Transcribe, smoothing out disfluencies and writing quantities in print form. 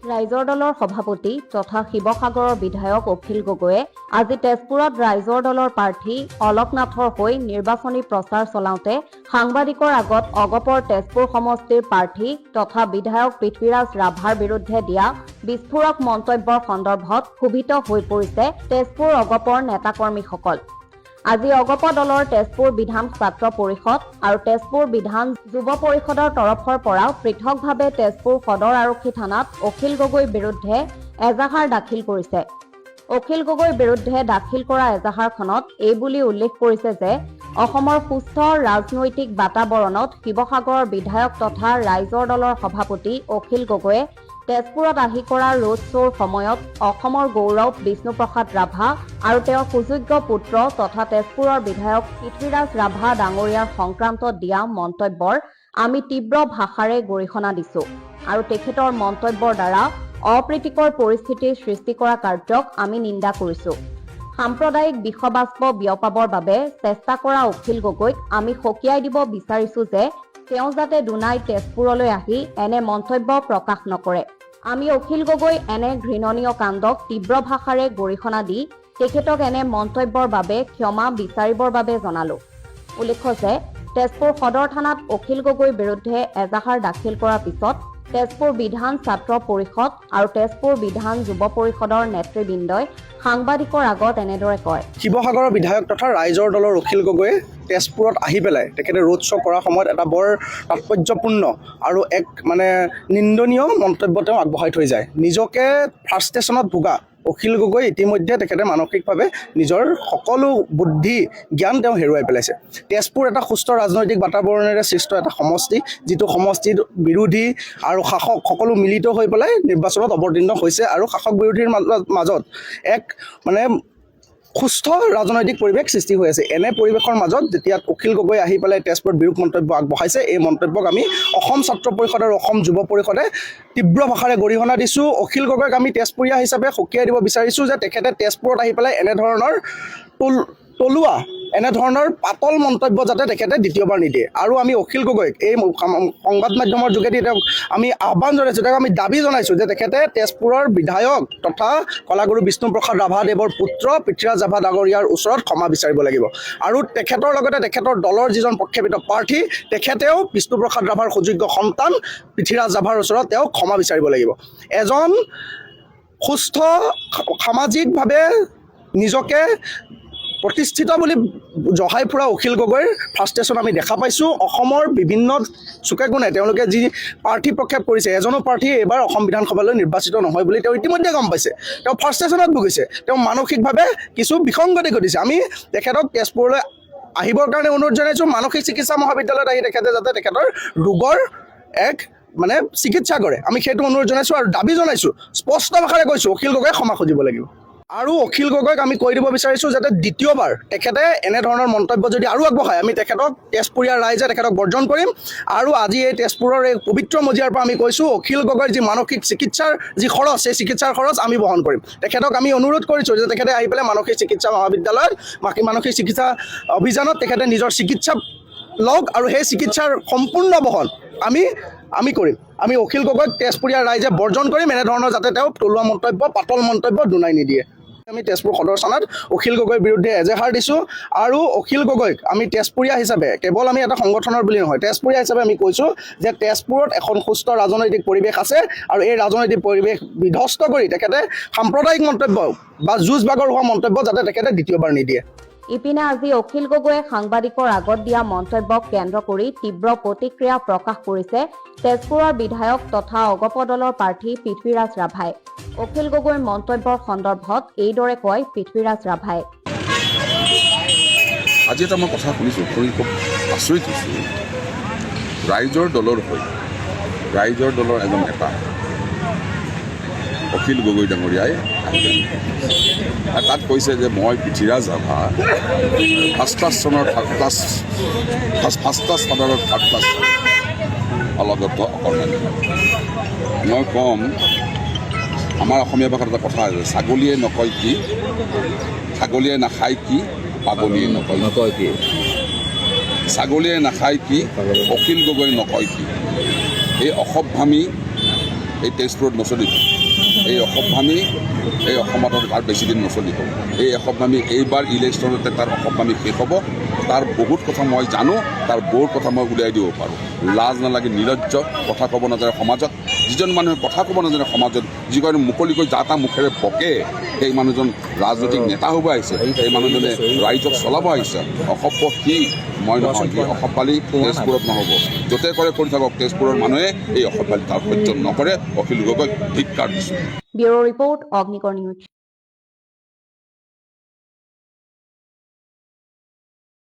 ৰাইজৰ দলৰ সভাপতি তথা শিৱসাগৰৰ বিধায়ক অখিল গগৈয়ে আজি তেজপুৰত ৰাইজৰ দলৰ প্ৰাৰ্থী অলক নাথৰ হৈ নিৰ্বাচনী প্ৰচাৰ চলাওঁতে সাংবাদিকৰ আগত অগপৰ তেজপুৰ সমষ্টিৰ প্ৰাৰ্থী তথা বিধায়ক পৃথ্বীৰাজ ৰাভাৰ বিৰুদ্ধে দিয়া বিস্ফোৰক মন্তব্যৰ সন্দৰ্ভত ক্ষোভিত হৈ পৰিছে তেজপুৰ অগপৰ নেতাকৰ্মীসকল। আজি অগপ দলৰ তেজপুৰ বিধান ছাত্ৰ পৰিষদ আৰু তেজপুৰ বিধান যুৱ পৰিষদৰ তৰফৰ পৰা পৃথকভাৱে তেজপুৰ সদৰ আৰক্ষী থানাত অখিল গগৈৰ বিৰুদ্ধে এজাহাৰ দাখিল কৰিছে। অখিল গগৈৰ বিৰুদ্ধে দাখিল কৰা এজাহাৰখনত এই বুলি উল্লেখ কৰিছে যে অসমৰ সুস্থ ৰাজনৈতিক বাতাবৰণত শিৱসাগৰৰ বিধায়ক তথা ৰাইজৰ দলৰ সভাপতি অখিল গগৈয়ে তেজপুৰত আহি কৰা ৰোড শ্ব'ৰ সময়ত অসমৰ গৌৰৱ বিষ্ণুপ্ৰসাদ ৰাভা আৰু তেওঁৰ সুযোগ্য পুত্ৰ তথা তেজপুৰৰ বিধায়ক পৃথ্বীৰাজ ৰাভা ডাঙৰীয়াৰ সংক্ৰান্তত দিয়া মন্তব্যৰ আমি তীব্ৰ ভাষাৰে গৰিহণা দিছো আৰু তেখেতৰ মন্তব্যৰ দ্বাৰা অপ্ৰীতিকৰ পৰিস্থিতিৰ সৃষ্টি কৰা কাৰ্যক আমি নিন্দা কৰিছো। সাম্প্ৰদায়িক বিষবাষ্প বিয়পাবৰ বাবে চেষ্টা কৰা অখিল গগৈক আমি সকীয়াই দিব বিচাৰিছো যে তেওঁ যাতে দুনাই তেজপুৰলৈ আহি এনে মন্তব্য প্ৰকাশ নকৰে। আমি অখিল গগৈ এনে ঘৃণনীয় কাণ্ডক তীব্ৰ ভাষাৰে গৰিহণা দি তেখেতক এনে মন্তব্যৰ বাবে ক্ষমা বিচাৰিবৰ বাবে জনালো। উল্লেখ্য যে তেজপুৰ সদৰ থানাত অখিল গগৈৰ বিৰুদ্ধে এজাহাৰ দাখিল কৰাৰ পিছত তেজপুৰ বিধান ছাত্ৰ পৰিষদ আৰু তেজপুৰ বিধান যুৱ পৰিষদৰ নেতৃবৃন্দই সাংবাদিকৰ আগত এনেদৰে কয়। শিৱসাগৰৰ বিধায়ক তথা ৰাইজৰ দলৰ অখিল গগৈয়ে তেজপুৰত আহি পেলাই তেখেতে ৰোড শ্ব' কৰাৰ সময়ত এটা বৰ তাৎপৰ্যপূৰ্ণ আৰু এক নিন্দনীয় মন্তব্য তেওঁ আগবঢ়াই থৈ যায়। নিজকে ফ্ৰাষ্ট্ৰেশ্যনত ভোগা অখিল গগৈ ইতিমধ্যে তেখেতে মানসিকভাৱে নিজৰ সকলো বুদ্ধি জ্ঞান তেওঁ হেৰুৱাই পেলাইছে। তেজপুৰ এটা সুস্থ ৰাজনৈতিক বাতাবৰণেৰে সৃষ্ট এটা সমষ্টি, যিটো সমষ্টিত বিৰোধী আৰু শাসক সকলো মিলিত হৈ পেলাই নিৰ্বাচনত অৱতীৰ্ণ হৈছে আৰু শাসক বিৰোধীৰ মাজত এক সুস্থ ৰাজনৈতিক পৰিৱেশ সৃষ্টি হৈ আছে। এনে পৰিৱেশৰ মাজত যেতিয়া অখিল গগৈ আহি পেলাই তেজপুৰত বিৰূপ মন্তব্য আগবঢ়াইছে, এই মন্তব্যক আমি অসম ছাত্ৰ পৰিষদ আৰু অসম যুৱ পৰিষদে তীব্ৰ ভাষাৰে গৰিহণা দিছোঁ। অখিল গগৈক আমি তেজপুৰীয়া হিচাপে সকীয়াই দিব বিচাৰিছোঁ যে তেখেতে তেজপুৰত আহি পেলাই এনেধৰণৰ তলুৱা এনেধৰণৰ পাতল মন্তব্য যাতে তেখেতে দ্বিতীয়বাৰ নিদিয়ে। আৰু আমি অখিল গগৈক এই সংবাদ মাধ্যমৰ যোগেদি তেওঁক আমি আহ্বান জনাইছোঁ, তেওঁক আমি দাবী জনাইছোঁ যে তেখেতে তেজপুৰৰ বিধায়ক তথা কলাগুৰু বিষ্ণুপ্ৰসাদ ৰাভাদেৱৰ পুত্ৰ পৃথ্বীৰাজ ৰাভা ডাঙৰীয়াৰ ওচৰত ক্ষমা বিচাৰিব লাগিব। আৰু তেখেতৰ লগতে তেখেতৰ দলৰ যিজন প্ৰক্ষেপিত প্ৰাৰ্থী তেখেতেও বিষ্ণুপ্ৰসাদ ৰাভাৰ সুযোগ্য সন্তান পৃথ্বীৰাজ ৰাভাৰ ওচৰত তেওঁ ক্ষমা বিচাৰিব লাগিব। এজন সুস্থ সামাজিকভাৱে নিজকে প্ৰতিষ্ঠিত বুলি জহাই ফুৰা অখিল গগৈৰ ফ্ৰাষ্ট্ৰেশ্যন আমি দেখা পাইছোঁ। অসমৰ বিভিন্ন চুকে কোণে তেওঁলোকে যি প্ৰাৰ্থী প্ৰক্ষেপ কৰিছে, এজনো প্ৰাৰ্থী এইবাৰ অসম বিধানসভালৈ নিৰ্বাচিত নহয় বুলি তেওঁ ইতিমধ্যে গম পাইছে। তেওঁ ফ্ৰাষ্ট্ৰেশ্যনত ভুগিছে, তেওঁ মানসিকভাৱে কিছু বিসংগতি ঘটিছে। আমি তেখেতক তেজপুৰলৈ আহিবৰ কাৰণে অনুৰোধ জনাইছোঁ। মানসিক চিকিৎসা মহাবিদ্যালয়ত আহি তেখেতে যাতে তেখেতৰ ৰোগৰ এক চিকিৎসা কৰে, আমি সেইটো অনুৰোধ জনাইছোঁ আৰু দাবী জনাইছোঁ। স্পষ্ট ভাষাৰে কৈছোঁ, অখিল গগৈয়ে ক্ষমা খুজিব লাগিব। আৰু অখিল গগৈক আমি কৈ দিব বিচাৰিছোঁ যাতে দ্বিতীয়বাৰ তেখেতে এনেধৰণৰ মন্তব্য যদি আৰু আগবঢ়ায়, আমি তেখেতক তেজপুৰীয়া ৰাইজে তেখেতক বৰ্জন কৰিম। আৰু আজি এই তেজপুৰৰ এই পবিত্ৰ মজিয়াৰ পৰা আমি কৈছোঁ, অখিল গগৈৰ যি মানসিক চিকিৎসাৰ যি খৰচ, সেই চিকিৎসাৰ খৰচ আমি বহন কৰিম। তেখেতক আমি অনুৰোধ কৰিছোঁ যে তেখেতে আহি পেলাই মানসিক চিকিৎসা মহাবিদ্যালয়ত মানসিক চিকিৎসা অভিযানত তেখেতে নিজৰ চিকিৎসা লওক আৰু সেই চিকিৎসাৰ সম্পূৰ্ণ বহন আমি কৰিম। আমি অখিল গগৈক তেজপুৰীয়া ৰাইজে বৰ্জন কৰিম, এনেধৰণৰ যাতে তেওঁ তলুৱা মন্তব্য পাতল মন্তব্য দুনাই নিদিয়ে। আমি তেজপুৰ সদৰ থানাত অখিল গগৈৰ বিৰুদ্ধে এজাহাৰ দিছোঁ আৰু অখিল গগৈক আমি তেজপুৰীয়া হিচাপে, কেৱল আমি এটা সংগঠনৰ বুলি নহয়, তেজপুৰীয়া হিচাপে আমি কৈছোঁ যে তেজপুৰত এখন সুস্থ ৰাজনৈতিক পৰিৱেশ আছে আৰু এই ৰাজনৈতিক পৰিৱেশ বিধ্বস্ত কৰি তেখেতে সাম্প্ৰদায়িক মন্তব্য বা যুঁজ বাগৰ হোৱা মন্তব্য যাতে তেখেতে দ্বিতীয়বাৰ নিদিয়ে। ইপিনে আজি অখিল গগৈয়ে সাংবাদিকৰ আগত দিয়া মন্তব্যক কেন্দ্ৰ কৰি তীব্ৰ প্ৰতিক্ৰিয়া প্ৰকাশ কৰিছে তেজপুৰৰ বিধায়ক তথা অগপ দলৰ প্ৰাৰ্থী পৃথ্বীৰাজ ৰাভাই। অখিল গগৈৰ মন্তব্যৰ সন্দৰ্ভত এইদৰে কয় পৃথ্বীৰাজ ৰাভাই। আজি এটা মই কথা শুনিছোঁ, শুনি খুব আচৰিত হৈছোঁ। ৰাইজৰ দলৰ হৈ ৰাইজৰ দলৰ এজন নেতা অখিল গগৈ ডাঙৰীয়াই তাত কৈছে যে মই পৃথ্বীৰাজ ৰাভা ফাৰ্ষ্ট ক্লাছ স্থানত থাৰ্ড ক্লাছ অলগত অকণমানি। মই ক'ম, আমাৰ অসমীয়া ভাষাত এটা কথা আছে, ছাগলীয়ে নকয় কি, ছাগলীয়ে নাখায় কি, পাগলীয়ে নকয় কি। ছাগলীয়ে নাখায় কি, অখিল গগৈ নকয় কি। এই অসভ্যামী এই তেজপুৰত নচলিব। এই অসভ্যামী এই অসমত আৰু বেছি দিন নচলিব। এই অসভ্যামী এইবাৰ ইলেকশ্যনতে তাৰ অসভ্যামী শেষ হ'ব। তাৰ বহুত কথা মই জানো, তাৰ বহুত কথা মই উলিয়াই দিব পাৰোঁ। লাজ নালাগে, নিলজ্জ, কথা ক'ব নাজানে সমাজত। যিজন মানুহে কথা ক'ব নাজানে সমাজত, যিজন মুকলিকৈ যা তা মুখেৰে বকে, সেই মানুহজন ৰাজনৈতিক নেতা হ'ব আহিছে, সেই মানুহজনে ৰাইজক চলাব আহিছে। অসভ্য সি, মই নহয়, সি অসভ্যালী তেজপুৰত নহ'ব। য'তে কৰে কৰি থাকক, তেজপুৰৰ মানুহে এই অসভ্যালী তাৰ সহ্য নকৰে। অখিল গগৈক ধিক্কাৰ দিছোঁ। ব্যুৰো ৰিপৰ্ট, অগ্নিকৰ নিউজ।